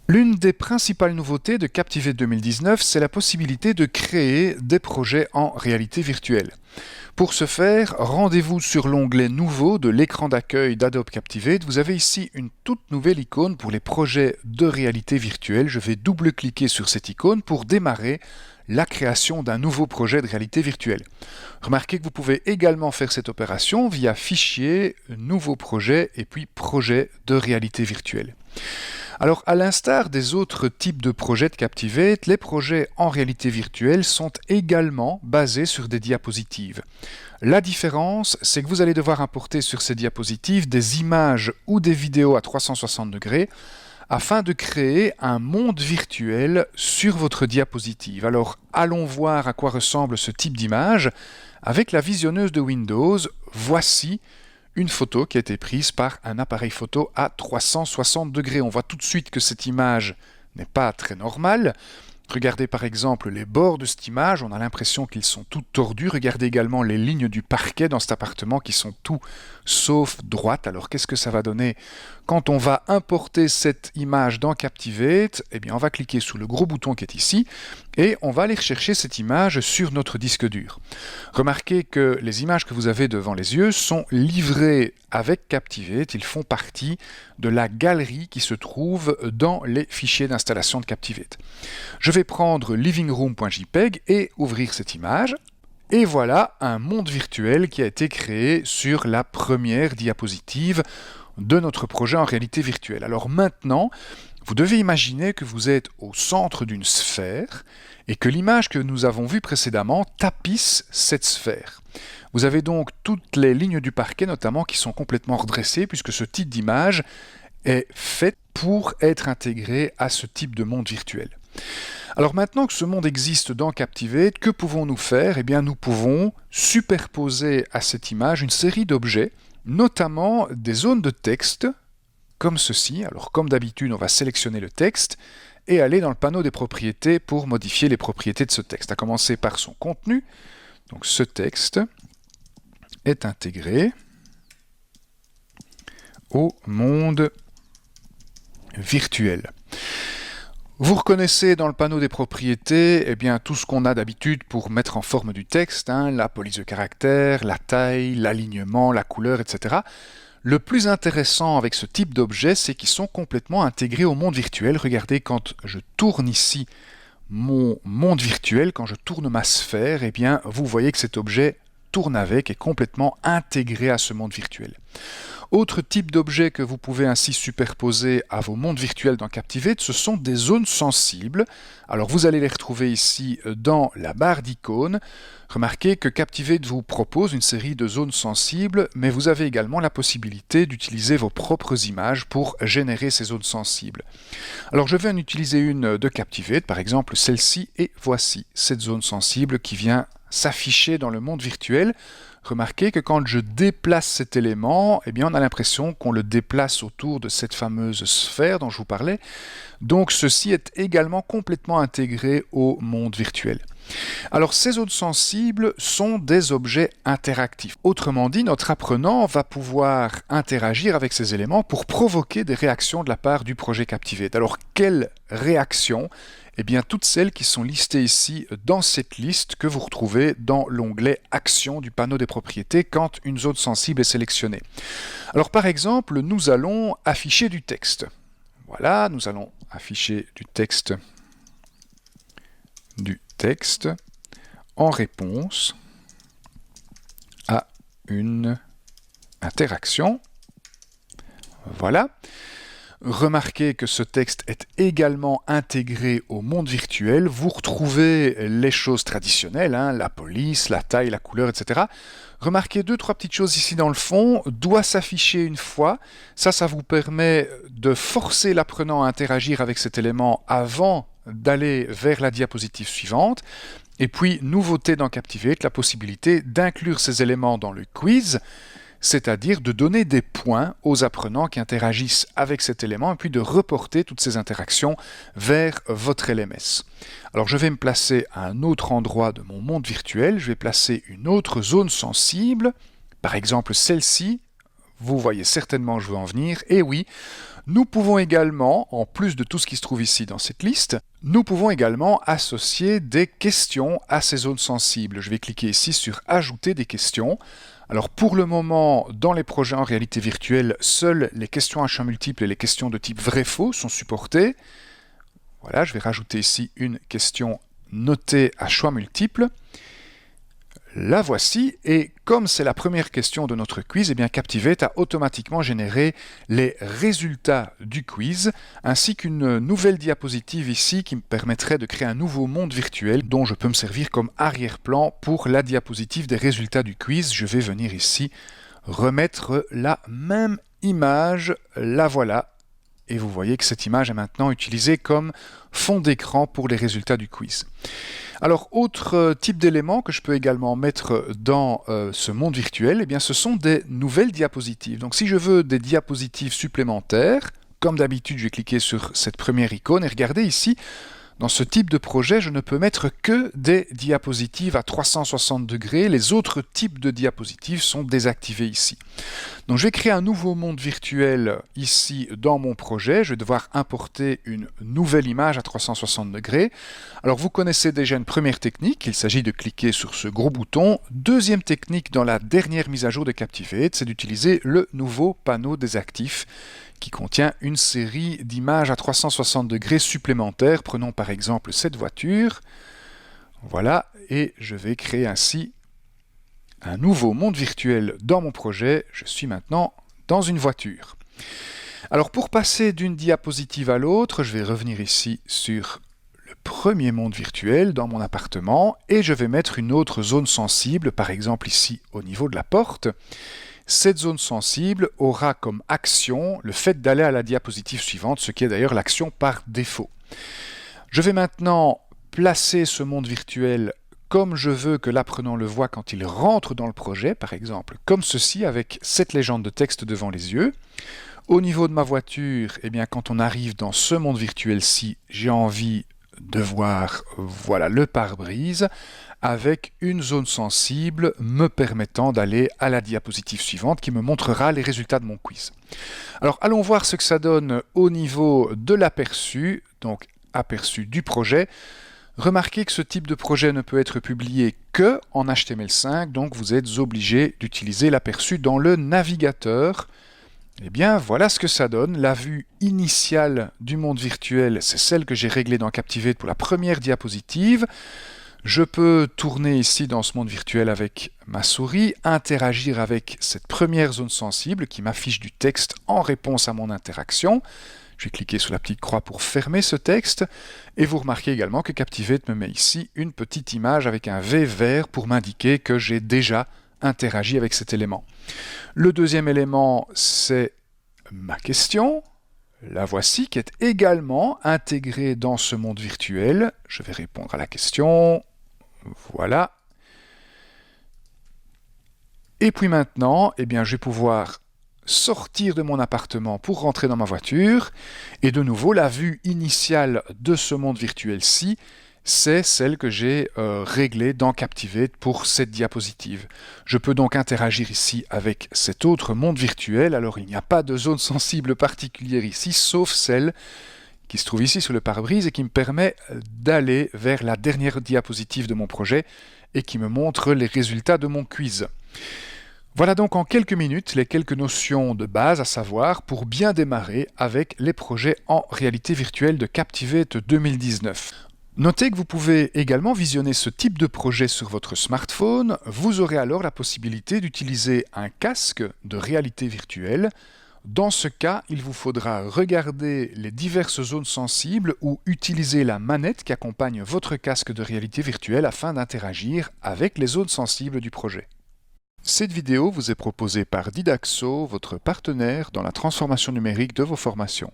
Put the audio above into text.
L'une des principales nouveautés de Captivate 2019, c'est la possibilité de créer des projets en réalité virtuelle. Pour ce faire, rendez-vous sur l'onglet Nouveau de l'écran d'accueil d'Adobe Captivate. Vous avez ici une toute nouvelle icône pour les projets de réalité virtuelle. Je vais double-cliquer sur cette icône pour démarrer la création d'un nouveau projet de réalité virtuelle. Remarquez que vous pouvez également faire cette opération via Fichier, Nouveau projet et puis Projet de réalité virtuelle. Alors, à l'instar des autres types de projets de Captivate, les projets en réalité virtuelle sont également basés sur des diapositives. La différence, c'est que vous allez devoir importer sur ces diapositives des images ou des vidéos à 360 degrés afin de créer un monde virtuel sur votre diapositive. Alors, allons voir à quoi ressemble ce type d'image. Avec la visionneuse de Windows, voici une photo qui a été prise par un appareil photo à 360 degrés. On voit tout de suite que cette image n'est pas très normale. Regardez par exemple les bords de cette image, on a l'impression qu'ils sont tout tordus. Regardez également les lignes du parquet dans cet appartement qui sont tout sauf droites. Alors qu'est-ce que ça va donner quand on va importer cette image dans Captivate? Eh bien on va cliquer sur le gros bouton qui est ici et on va aller rechercher cette image sur notre disque dur. Remarquez que les images que vous avez devant les yeux sont livrées avec Captivate. Ils font partie de la galerie qui se trouve dans les fichiers d'installation de Captivate. Je vais prendre livingroom.jpg et ouvrir cette image. Et voilà un monde virtuel qui a été créé sur la première diapositive de notre projet en réalité virtuelle. Alors maintenant, vous devez imaginer que vous êtes au centre d'une sphère et que l'image que nous avons vue précédemment tapisse cette sphère. Vous avez donc toutes les lignes du parquet notamment qui sont complètement redressées puisque ce type d'image est fait pour être intégré à ce type de monde virtuel. Alors maintenant que ce monde existe dans Captivate, que pouvons-nous faire? Eh bien nous pouvons superposer à cette image une série d'objets, notamment des zones de texte, comme ceci. Alors comme d'habitude, on va sélectionner le texte et aller dans le panneau des propriétés pour modifier les propriétés de ce texte, à commencer par son contenu. Donc ce texte est intégré au monde virtuel. Vous reconnaissez dans le panneau des propriétés tout ce qu'on a d'habitude pour mettre en forme du texte, la police de caractère, la taille, l'alignement, la couleur, etc. Le plus intéressant avec ce type d'objets, c'est qu'ils sont complètement intégrés au monde virtuel. Regardez, quand je tourne ici mon monde virtuel, quand je tourne ma sphère, vous voyez que cet objet tourne avec, est complètement intégré à ce monde virtuel. Autre type d'objet que vous pouvez ainsi superposer à vos mondes virtuels dans Captivate, ce sont des zones sensibles. Alors vous allez les retrouver ici dans la barre d'icônes. Remarquez que Captivate vous propose une série de zones sensibles, mais vous avez également la possibilité d'utiliser vos propres images pour générer ces zones sensibles. Alors je vais en utiliser une de Captivate, par exemple celle-ci, et voici cette zone sensible qui vient s'afficher dans le monde virtuel. Remarquez que quand je déplace cet élément, on a l'impression qu'on le déplace autour de cette fameuse sphère dont je vous parlais. Donc ceci est également complètement intégré au monde virtuel. Alors ces zones sensibles sont des objets interactifs. Autrement dit, notre apprenant va pouvoir interagir avec ces éléments pour provoquer des réactions de la part du projet Captivate. Alors quelles réactions? Toutes celles qui sont listées ici dans cette liste que vous retrouvez dans l'onglet Actions du panneau des propriétés quand une zone sensible est sélectionnée. Alors par exemple, nous allons afficher du texte. Voilà, nous allons afficher du texte en réponse à une interaction. Voilà. Remarquez que ce texte est également intégré au monde virtuel. Vous retrouvez les choses traditionnelles, la police, la taille, la couleur, etc. Remarquez 2-3 petites choses ici dans le fond. Doit s'afficher une fois. Ça vous permet de forcer l'apprenant à interagir avec cet élément avant d'aller vers la diapositive suivante. Et puis, nouveauté dans Captivate, la possibilité d'inclure ces éléments dans le quiz, c'est-à-dire de donner des points aux apprenants qui interagissent avec cet élément et puis de reporter toutes ces interactions vers votre LMS. Alors je vais me placer à un autre endroit de mon monde virtuel, je vais placer une autre zone sensible, par exemple celle-ci. Vous voyez certainement où je veux en venir, et oui, Nous pouvons également, en plus de tout ce qui se trouve ici dans cette liste, nous pouvons également associer des questions à ces zones sensibles. Je vais cliquer ici sur « Ajouter des questions ». Alors pour le moment, dans les projets en réalité virtuelle, seules les questions à choix multiples et les questions de type vrai-faux sont supportées. Voilà, je vais rajouter ici une question notée à choix multiples. La voici, et comme c'est la première question de notre quiz, eh bien Captivate a automatiquement généré les résultats du quiz, ainsi qu'une nouvelle diapositive ici qui me permettrait de créer un nouveau monde virtuel dont je peux me servir comme arrière-plan pour la diapositive des résultats du quiz. Je vais venir ici remettre la même image, la voilà. Et vous voyez que cette image est maintenant utilisée comme fond d'écran pour les résultats du quiz. Alors, autre type d'élément que je peux également mettre dans ce monde virtuel, eh bien, ce sont des nouvelles diapositives. Donc, si je veux des diapositives supplémentaires, comme d'habitude, je vais cliquer sur cette première icône et regardez ici, dans ce type de projet, je ne peux mettre que des diapositives à 360 degrés. Les autres types de diapositives sont désactivés ici. Donc je vais créer un nouveau monde virtuel ici dans mon projet. Je vais devoir importer une nouvelle image à 360 degrés. Alors vous connaissez déjà une première technique. Il s'agit de cliquer sur ce gros bouton. Deuxième technique dans la dernière mise à jour de Captivate, c'est d'utiliser le nouveau panneau des actifs qui contient une série d'images à 360 degrés supplémentaires. Prenons par exemple cette voiture. Voilà, et je vais créer ainsi un nouveau monde virtuel dans mon projet. Je suis maintenant dans une voiture. Alors pour passer d'une diapositive à l'autre, je vais revenir ici sur le premier monde virtuel dans mon appartement et je vais mettre une autre zone sensible, par exemple ici au niveau de la porte. Cette zone sensible aura comme action le fait d'aller à la diapositive suivante, ce qui est d'ailleurs l'action par défaut. Je vais maintenant placer ce monde virtuel comme je veux que l'apprenant le voit quand il rentre dans le projet, par exemple comme ceci avec cette légende de texte devant les yeux. Au niveau de ma voiture, eh bien, quand on arrive dans ce monde virtuel-ci, j'ai envie de voir voilà, le pare-brise avec une zone sensible me permettant d'aller à la diapositive suivante qui me montrera les résultats de mon quiz. Alors allons voir ce que ça donne au niveau de l'aperçu, donc aperçu du projet. Remarquez que ce type de projet ne peut être publié que en HTML5, donc vous êtes obligé d'utiliser l'aperçu dans le navigateur. Eh bien, voilà ce que ça donne. La vue initiale du monde virtuel, c'est celle que j'ai réglée dans Captivate pour la première diapositive. Je peux tourner ici dans ce monde virtuel avec ma souris, interagir avec cette première zone sensible qui m'affiche du texte en réponse à mon interaction. Je vais cliquer sur la petite croix pour fermer ce texte. Et vous remarquez également que Captivate me met ici une petite image avec un V vert pour m'indiquer que j'ai déjà interagi avec cet élément. Le deuxième élément, c'est ma question. La voici, qui est également intégrée dans ce monde virtuel. Je vais répondre à la question. Voilà. Et puis maintenant, eh bien, je vais pouvoir sortir de mon appartement pour rentrer dans ma voiture. Et de nouveau, la vue initiale de ce monde virtuel-ci, c'est celle que j'ai réglée dans Captivate pour cette diapositive. Je peux donc interagir ici avec cet autre monde virtuel. Alors, il n'y a pas de zone sensible particulière ici, sauf celle qui se trouve ici sur le pare-brise et qui me permet d'aller vers la dernière diapositive de mon projet et qui me montre les résultats de mon quiz. Voilà donc en quelques minutes les quelques notions de base à savoir pour bien démarrer avec les projets en réalité virtuelle de Captivate 2019. Notez que vous pouvez également visionner ce type de projet sur votre smartphone. Vous aurez alors la possibilité d'utiliser un casque de réalité virtuelle. Dans ce cas, il vous faudra regarder les diverses zones sensibles ou utiliser la manette qui accompagne votre casque de réalité virtuelle afin d'interagir avec les zones sensibles du projet. Cette vidéo vous est proposée par Didaxo, votre partenaire dans la transformation numérique de vos formations.